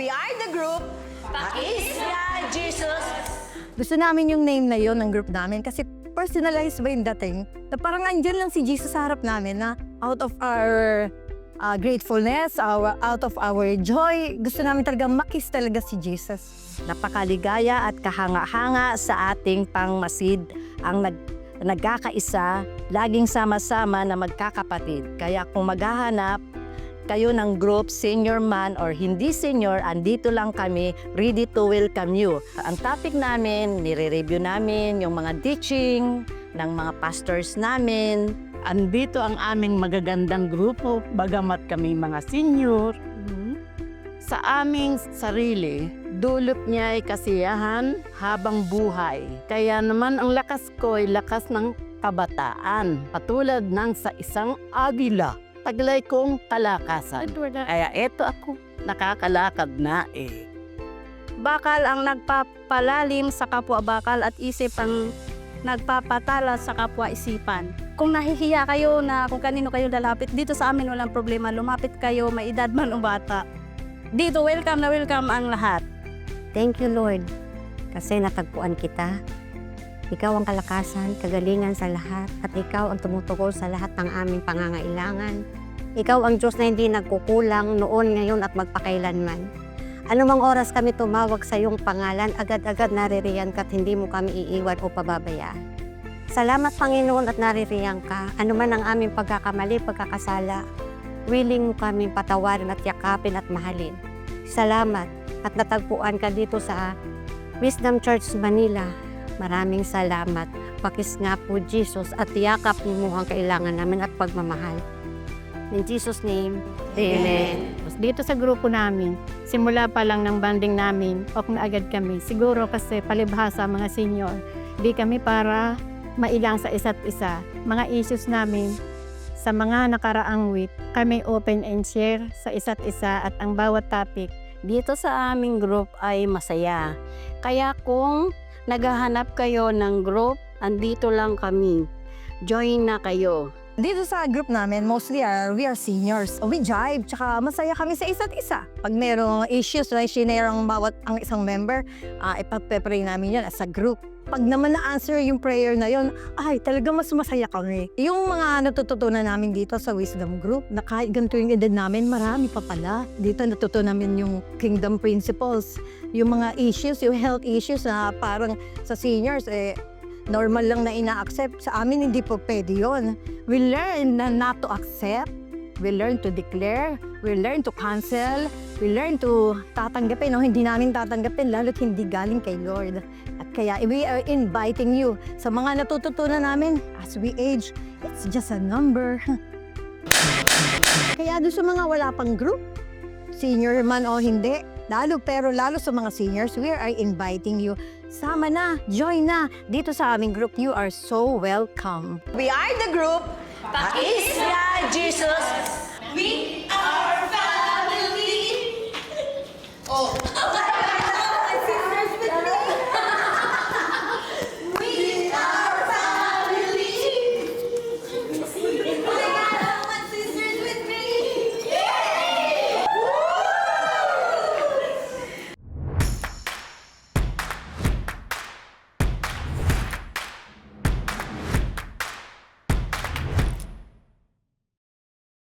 We are the group Pakisya Jesus. Gusto namin yung name na yon ng group namin kasi personalized ba yung dating? Na parang andyan lang si Jesus sa harap namin na out of our gratefulness, out of our joy, gusto namin talaga makis talaga si Jesus. Napakaligaya at kahanga-hanga sa ating pangmasid ang nagkakaisa, laging sama-sama na magkakapatid. Kaya kung maghahanap kayo ng group, senior man or hindi senior, andito lang kami, ready to welcome you. Ang topic namin, nire-review namin yung mga teaching ng mga pastors namin. Andito ang aming magagandang grupo, bagamat kami mga senior. Sa aming sarili, dulot niya ay kasiyahan habang buhay. Kaya naman ang lakas ko ay lakas ng kabataan, patulad ng sa isang agila. Taglay kong kalakasan. Kaya eto ako, nakakalakad na eh. Bakal ang nagpapalalim sa kapwa bakal at isip ang nagpapatala sa kapwa isipan. Kung nahihiya kayo na kung kanino kayo lalapit, dito sa amin walang problema. Lumapit kayo, may edad man o bata. Dito, welcome na welcome ang lahat. Thank you, Lord, kasi natagpuan kita. Ikaw ang kalakasan, kagalingan sa lahat, at ikaw ang tumutukol sa lahat ng aming pangangailangan. Ikaw ang Diyos na hindi nagkukulang noon, ngayon at magpakailanman. Anumang oras kami tumawag sa iyong pangalan, agad-agad naririyan ka at hindi mo kami iiwan o pababayaan. Salamat, Panginoon, at naririyan ka. Anuman ang aming pagkakamali, pagkakasala, willing mo kami patawarin at yakapin at mahalin. Salamat at natagpuan ka dito sa Wisdom Church Manila. Maraming salamat. Pakis nga po, Jesus, at yakap mo ang kailangan namin at pagmamahal. In Jesus' name, Amen. Dito sa grupo namin, simula pa lang ng banding namin, ok na agad kami. Siguro kasi palibhasa mga senior, di kami para mailang sa isa't isa. Mga issues namin sa mga nakaraang week, kami open and share sa isa't isa at ang bawat topic dito sa aming group ay masaya. Kaya kung naghahanap kayo ng group, andito lang kami. Join na kayo. Dito sa group namin, mostly we are seniors. We jive, tsaka masaya kami sa isa't isa. Pag merong issues na sinare ang ang isang member, ipag-pray namin yun as a group. Pag naman na-answer yung prayer na yun, ay talaga mas masaya kami. Yung mga natututunan namin dito sa Wisdom Group, na kahit ganito yung edad namin, marami pa pala. Dito natutunan namin yung kingdom principles, yung mga issues, yung health issues na parang sa seniors, normal lang na ina-accept. Sa amin, hindi po pwede yun. We learn na not to accept. We learn to declare. We learn to cancel. We learn to tatanggapin. No? Hindi namin tatanggapin, lalo't hindi galing kay Lord. At kaya we are inviting you sa mga natututunan namin as we age. It's just a number. Kaya doon sa mga wala pang group, senior man o hindi, lalo sa mga seniors, we are inviting you. Sama na, join na. Dito sa aming group, you are so welcome. We are the group Pakisya Jesus. We